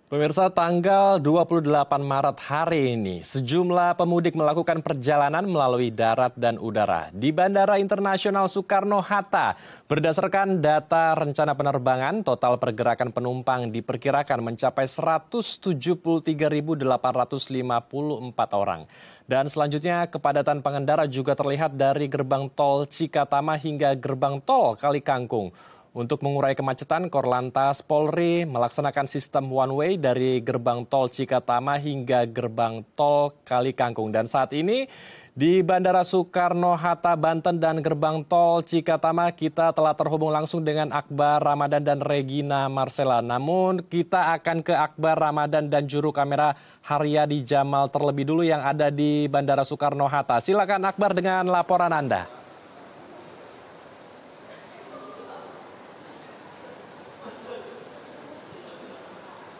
Pemirsa, tanggal 28 Maret hari ini, sejumlah pemudik melakukan perjalanan melalui darat dan udara di Bandara Internasional Soekarno-Hatta. Berdasarkan data rencana penerbangan, total pergerakan penumpang diperkirakan mencapai 173.854 orang. Dan selanjutnya, kepadatan pengendara juga terlihat dari gerbang tol Cikatama hingga gerbang tol Kali Kangkung. Untuk mengurai kemacetan, Korlantas Polri melaksanakan sistem one way dari gerbang tol Cikatama hingga gerbang tol Kali Kangkung. Dan saat ini di Bandara Soekarno-Hatta, Banten dan gerbang tol Cikatama kita telah terhubung langsung dengan Akbar Ramadan dan Regina Marcella. Namun kita akan ke Akbar Ramadan dan juru kamera Haryadi Jamal terlebih dulu yang ada di Bandara Soekarno-Hatta. Silakan Akbar dengan laporan Anda.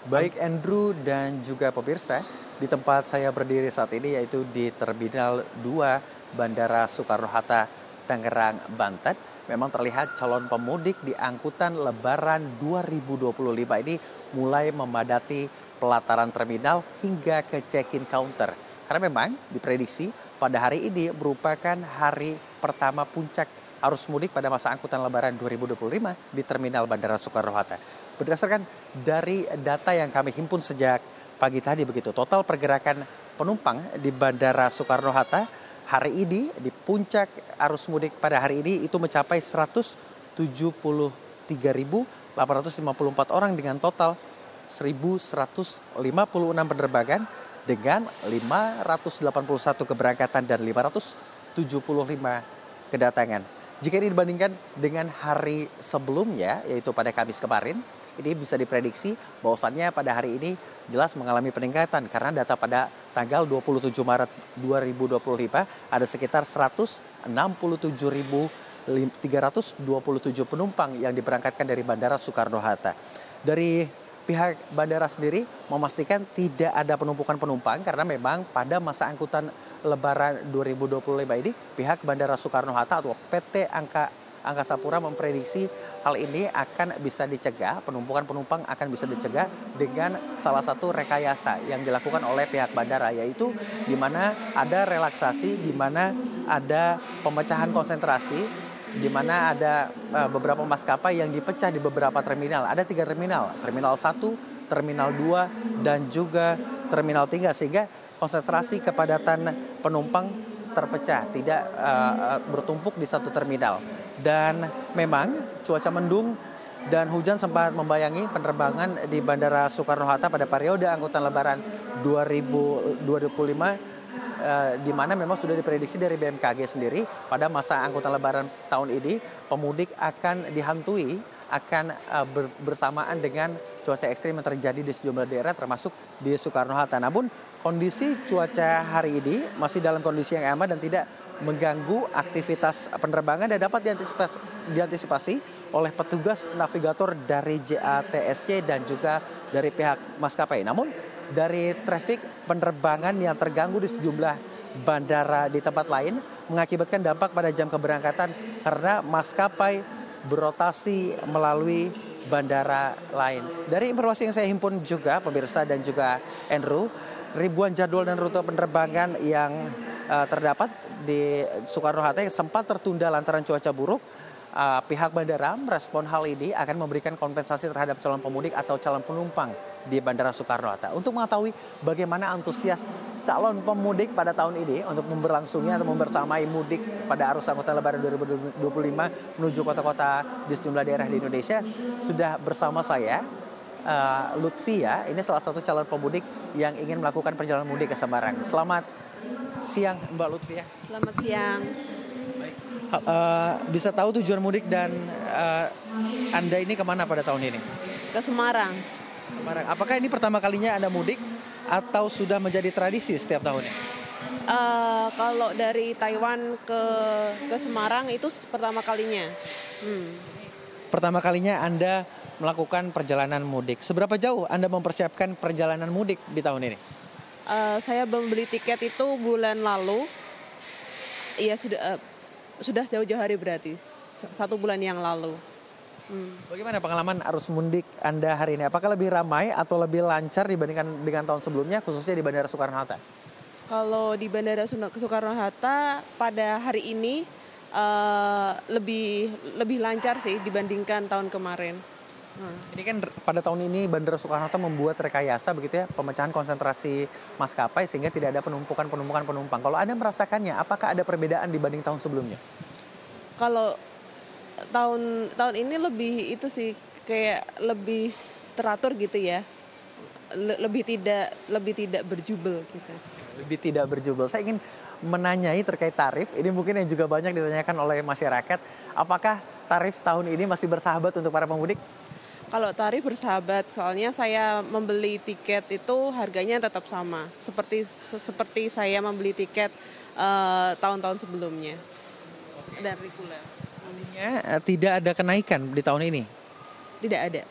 Baik Andrew dan juga pemirsa, di tempat saya berdiri saat ini yaitu di Terminal 2 Bandara Soekarno-Hatta, Tangerang, Banten. Memang terlihat calon pemudik di angkutan Lebaran 2025 ini mulai memadati pelataran terminal hingga ke check-in counter. Karena memang diprediksi pada hari ini merupakan hari pertama puncak arus mudik pada masa angkutan Lebaran 2025 di Terminal Bandara Soekarno-Hatta. Berdasarkan dari data yang kami himpun sejak pagi tadi begitu, total pergerakan penumpang di Bandara Soekarno-Hatta hari ini di puncak arus mudik pada hari ini itu mencapai 173.854 orang dengan total 1.156 penerbangan dengan 581 keberangkatan dan 575 kedatangan. Jika ini dibandingkan dengan hari sebelumnya, yaitu pada Kamis kemarin, ini bisa diprediksi bahwasannya pada hari ini jelas mengalami peningkatan karena data pada tanggal 27 Maret 2025 ada sekitar 167.327 penumpang yang diberangkatkan dari Bandara Soekarno-Hatta. Dari pihak bandara sendiri memastikan tidak ada penumpukan penumpang karena memang pada masa angkutan Lebaran 2025 ini pihak Bandara Soekarno-Hatta atau PT Angkasa Pura memprediksi hal ini akan bisa dicegah, penumpukan penumpang akan bisa dicegah dengan salah satu rekayasa yang dilakukan oleh pihak bandara, yaitu di mana ada relaksasi, di mana ada pemecahan konsentrasi, di mana ada beberapa maskapai yang dipecah di beberapa terminal. Ada 3 terminal, Terminal 1, Terminal 2, dan juga Terminal 3, sehingga konsentrasi kepadatan penumpang terpecah, tidak bertumpuk di satu terminal. Dan memang cuaca mendung dan hujan sempat membayangi penerbangan di Bandara Soekarno-Hatta pada periode angkutan Lebaran 2025, di mana memang sudah diprediksi dari BMKG sendiri pada masa angkutan Lebaran tahun ini pemudik akan dihantui akan bersamaan dengan cuaca ekstrim yang terjadi di sejumlah daerah termasuk di Soekarno-Hatta. Namun kondisi cuaca hari ini masih dalam kondisi yang aman dan tidak mengganggu aktivitas penerbangan dan dapat diantisipasi oleh petugas navigator dari JATSC dan juga dari pihak maskapai. Namun dari trafik penerbangan yang terganggu di sejumlah bandara di tempat lain mengakibatkan dampak pada jam keberangkatan karena maskapai berotasi melalui bandara lain. Dari informasi yang saya himpun juga pemirsa dan juga Andrew, ribuan jadwal dan rute penerbangan yang terdapat di Soekarno-Hatta yang sempat tertunda lantaran cuaca buruk. Pihak bandara merespon hal ini akan memberikan kompensasi terhadap calon pemudik atau calon penumpang di Bandara Soekarno-Hatta. Untuk mengetahui bagaimana antusias calon pemudik pada tahun ini untuk memberlangsungnya atau membersamai mudik pada arus angkutan Lebaran 2025 menuju kota-kota di sejumlah daerah di Indonesia, sudah bersama saya Lutfi ya. Ini salah satu calon pemudik yang ingin melakukan perjalanan mudik ke Semarang. Selamat siang Mbak Lutfi ya. Selamat siang. Bisa tahu tujuan mudik dan Anda ini kemana pada tahun ini? Ke Semarang. Semarang. Apakah ini pertama kalinya Anda mudik atau sudah menjadi tradisi setiap tahunnya? Kalau dari Taiwan ke Semarang itu pertama kalinya. Pertama kalinya Anda melakukan perjalanan mudik. Seberapa jauh Anda mempersiapkan perjalanan mudik di tahun ini? Saya membeli tiket itu bulan lalu. Iya sudah jauh-jauh hari berarti 1 bulan yang lalu. Bagaimana pengalaman arus mudik Anda hari ini? Apakah lebih ramai atau lebih lancar dibandingkan dengan tahun sebelumnya, khususnya di Bandara Soekarno-Hatta? Kalau di Bandara Soekarno-Hatta pada hari ini lebih lancar sih dibandingkan tahun kemarin. Ini kan pada tahun ini Bandara Soekarno-Hatta membuat rekayasa begitu ya, pemecahan konsentrasi maskapai sehingga tidak ada penumpukan penumpang. Kalau Anda merasakannya, apakah ada perbedaan dibanding tahun sebelumnya? Kalau tahun ini lebih itu sih kayak lebih teratur gitu ya. Lebih tidak berjubel gitu. Lebih tidak berjubel. Saya ingin menanyai terkait tarif. Ini mungkin yang juga banyak ditanyakan oleh masyarakat. Apakah tarif tahun ini masih bersahabat untuk para pemudik? Kalau tarif bersahabat, soalnya saya membeli tiket itu harganya tetap sama. Seperti saya membeli tiket tahun-tahun sebelumnya. Dan reguler. Artinya tidak ada kenaikan di tahun ini? Tidak ada.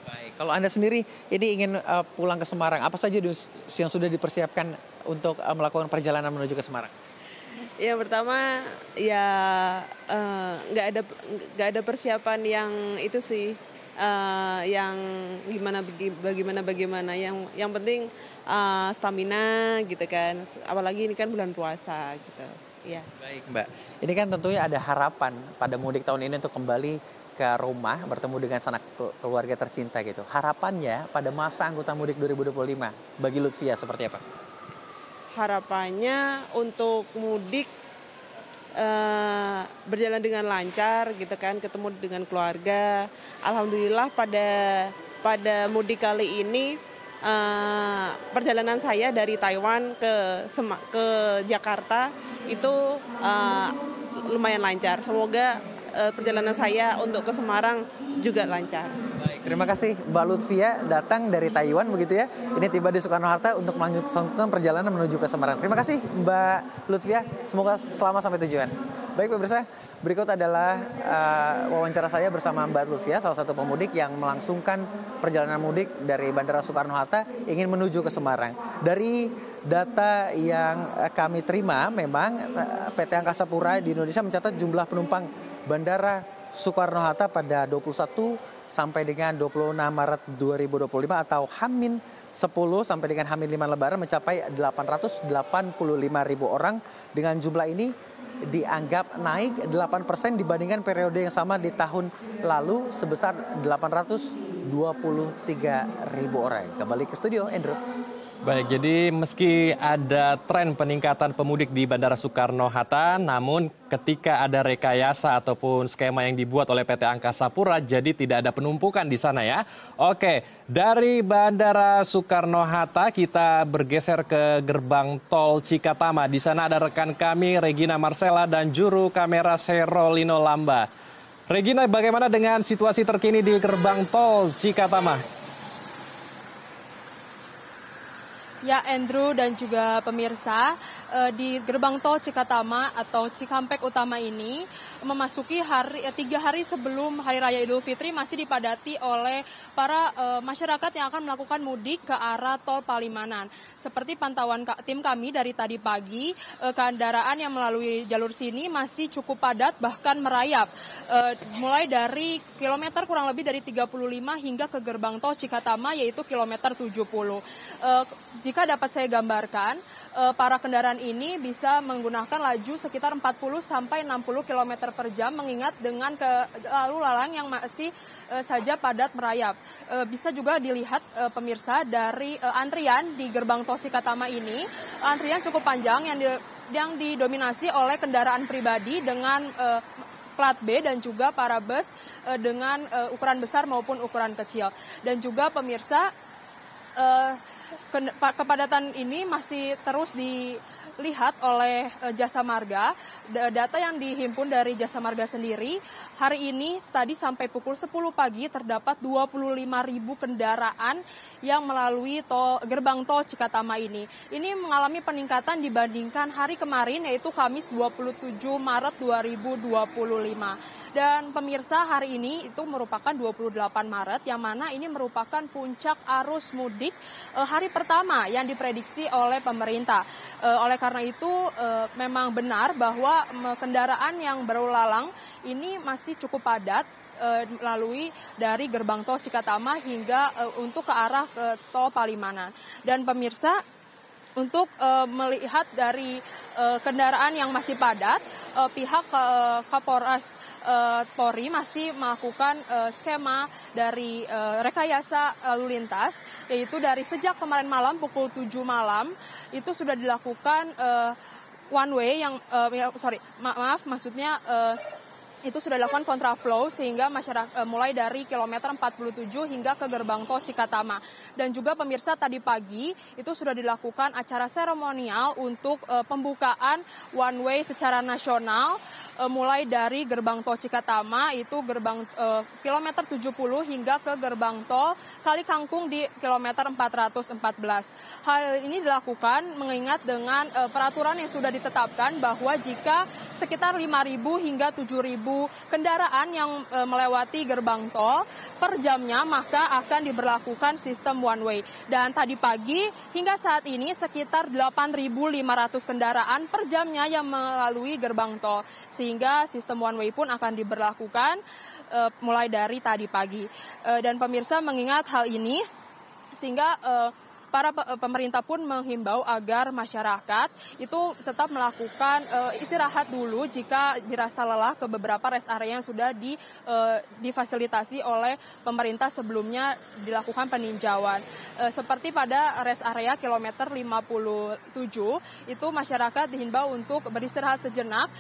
Baik, kalau Anda sendiri ini ingin pulang ke Semarang, apa saja yang sudah dipersiapkan untuk melakukan perjalanan menuju ke Semarang? Yang pertama ya nggak ada persiapan yang itu sih, yang bagaimana. Yang penting stamina gitu kan. Apalagi ini kan bulan puasa gitu. Ya. Baik Mbak, ini kan tentunya ada harapan pada mudik tahun ini untuk kembali ke rumah bertemu dengan sanak keluarga tercinta gitu. Harapannya pada masa angkutan mudik 2025 bagi Lutfia seperti apa? Harapannya untuk mudik berjalan dengan lancar gitu kan, ketemu dengan keluarga. Alhamdulillah pada mudik kali ini perjalanan saya dari Taiwan ke Jakarta itu lumayan lancar. Semoga perjalanan saya untuk ke Semarang juga lancar. Baik, terima kasih Mbak Lutfia datang dari Taiwan begitu ya. Ini tiba di Soekarno-Hatta untuk melanjutkan perjalanan menuju ke Semarang. Terima kasih Mbak Lutfia, semoga selamat sampai tujuan. Baik pemirsa, berikut adalah wawancara saya bersama Mbak Lutfia, salah satu pemudik yang melangsungkan perjalanan mudik dari Bandara Soekarno-Hatta ingin menuju ke Semarang. Dari data yang kami terima, memang PT Angkasa Pura di Indonesia mencatat jumlah penumpang Bandara Soekarno-Hatta pada 21 sampai dengan 26 Maret 2025 atau H-10 sampai dengan H-5 Lebaran mencapai 885.000 orang. Dengan jumlah ini dianggap naik 8% dibandingkan periode yang sama di tahun lalu sebesar 823.000 orang. Kembali ke studio, Andrew. Baik, jadi meski ada tren peningkatan pemudik di Bandara Soekarno-Hatta, namun ketika ada rekayasa ataupun skema yang dibuat oleh PT Angkasa Pura, jadi tidak ada penumpukan di sana ya. Oke, dari Bandara Soekarno-Hatta kita bergeser ke gerbang tol Cikatama. Di sana ada rekan kami Regina Marcella dan juru kamera Serolino Lamba. Regina, bagaimana dengan situasi terkini di gerbang tol Cikatama? Ya, Andrew dan juga pemirsa, di gerbang tol Cikatama atau Cikampek Utama ini memasuki 3 hari sebelum Hari Raya Idul Fitri masih dipadati oleh para masyarakat yang akan melakukan mudik ke arah tol Palimanan. Seperti pantauan tim kami dari tadi pagi, kendaraan yang melalui jalur sini masih cukup padat bahkan merayap. Mulai dari kilometer kurang lebih dari 35 hingga ke gerbang tol Cikatama yaitu kilometer 70. Jika dapat saya gambarkan, para kendaraan ini bisa menggunakan laju sekitar 40 sampai 60 km per jam mengingat dengan lalu lalang yang masih saja padat merayap. Bisa juga dilihat pemirsa dari antrian di gerbang tol Cikatama ini, antrian cukup panjang yang didominasi oleh kendaraan pribadi dengan plat B dan juga para bus dengan ukuran besar maupun ukuran kecil. Dan juga pemirsa, kepadatan ini masih terus dilihat oleh Jasa Marga. Data yang dihimpun dari Jasa Marga sendiri, hari ini tadi sampai pukul 10 pagi terdapat 25.000 kendaraan yang melalui gerbang tol Cikatama ini. Ini mengalami peningkatan dibandingkan hari kemarin yaitu Kamis 27 Maret 2025. Dan pemirsa, hari ini itu merupakan 28 Maret yang mana ini merupakan puncak arus mudik hari pertama yang diprediksi oleh pemerintah. Oleh karena itu memang benar bahwa kendaraan yang berlalu lalang ini masih cukup padat melalui dari gerbang tol Cikatama hingga untuk ke arah ke tol Palimanan. Dan pemirsa, untuk melihat dari kendaraan yang masih padat, pihak Kapolres Polri masih melakukan skema dari rekayasa lalu lintas, yaitu dari sejak kemarin malam pukul 7 malam itu sudah dilakukan one way yang itu sudah dilakukan kontraflow sehingga masyarakat mulai dari kilometer 47 hingga ke gerbang tol Cikatama. Dan juga pemirsa, tadi pagi itu sudah dilakukan acara seremonial untuk pembukaan one way secara nasional mulai dari gerbang tol Cikatama itu gerbang kilometer 70 hingga ke gerbang tol Kali Kangkung di kilometer 414. Hal ini dilakukan mengingat dengan peraturan yang sudah ditetapkan bahwa jika sekitar 5.000 hingga 7.000 kendaraan yang melewati gerbang tol per jamnya, maka akan diberlakukan sistem one way. Dan tadi pagi hingga saat ini sekitar 8.500 kendaraan per jamnya yang melalui gerbang tol, sehingga sistem one way pun akan diberlakukan mulai dari tadi pagi. Dan pemirsa, mengingat hal ini sehingga para pemerintah pun menghimbau agar masyarakat itu tetap melakukan istirahat dulu jika dirasa lelah ke beberapa rest area yang sudah difasilitasi oleh pemerintah sebelumnya dilakukan peninjauan. Seperti pada rest area kilometer 57 itu masyarakat dihimbau untuk beristirahat sejenak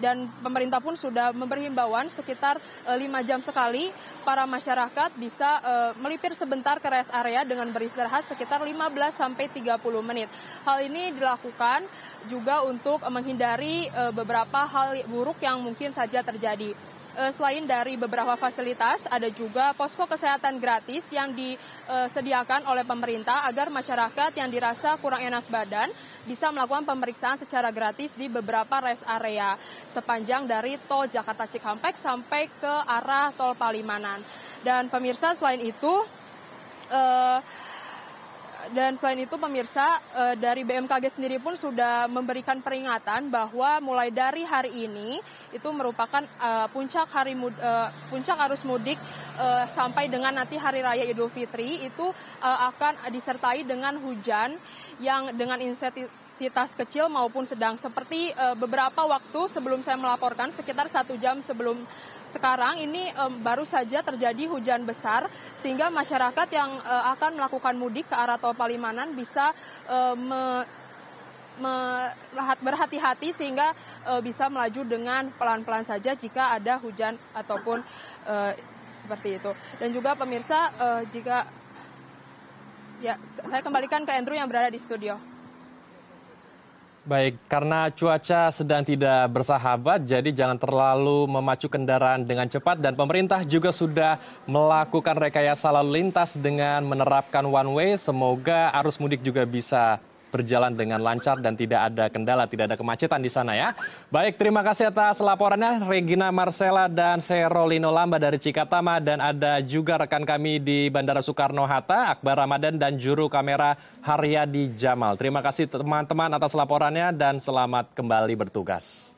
dan pemerintah pun sudah memberi himbauan sekitar 5 jam sekali para masyarakat bisa melipir sebentar ke rest area dengan beristirahat sekitar 15 sampai 30 menit. Hal ini dilakukan juga untuk menghindari beberapa hal buruk yang mungkin saja terjadi. Selain dari beberapa fasilitas, ada juga posko kesehatan gratis yang disediakan oleh pemerintah agar masyarakat yang dirasa kurang enak badan bisa melakukan pemeriksaan secara gratis di beberapa rest area sepanjang dari tol Jakarta Cikampek sampai ke arah tol Palimanan. Dan pemirsa, selain itu pemirsa, dari BMKG sendiri pun sudah memberikan peringatan bahwa mulai dari hari ini itu merupakan puncak arus mudik sampai dengan nanti Hari Raya Idul Fitri itu akan disertai dengan hujan yang dengan intensitas kecil maupun sedang. Seperti beberapa waktu sebelum saya melaporkan, sekitar 1 jam sebelum sekarang ini baru saja terjadi hujan besar sehingga masyarakat yang akan melakukan mudik ke arah tol Palimanan bisa berhati-hati sehingga bisa melaju dengan pelan-pelan saja jika ada hujan ataupun seperti itu. Dan juga pemirsa, saya kembalikan ke Andrew yang berada di studio. Baik, karena cuaca sedang tidak bersahabat, jadi jangan terlalu memacu kendaraan dengan cepat. Dan pemerintah juga sudah melakukan rekayasa lalu lintas dengan menerapkan one way. Semoga arus mudik juga bisa berjalan dengan lancar dan tidak ada kendala, tidak ada kemacetan di sana ya. Baik, terima kasih atas laporannya Regina Marcella dan Serolino Lamba dari Cikatama, dan ada juga rekan kami di Bandara Soekarno-Hatta, Akbar Ramadan dan juru kamera Haryadi Jamal. Terima kasih teman-teman atas laporannya dan selamat kembali bertugas.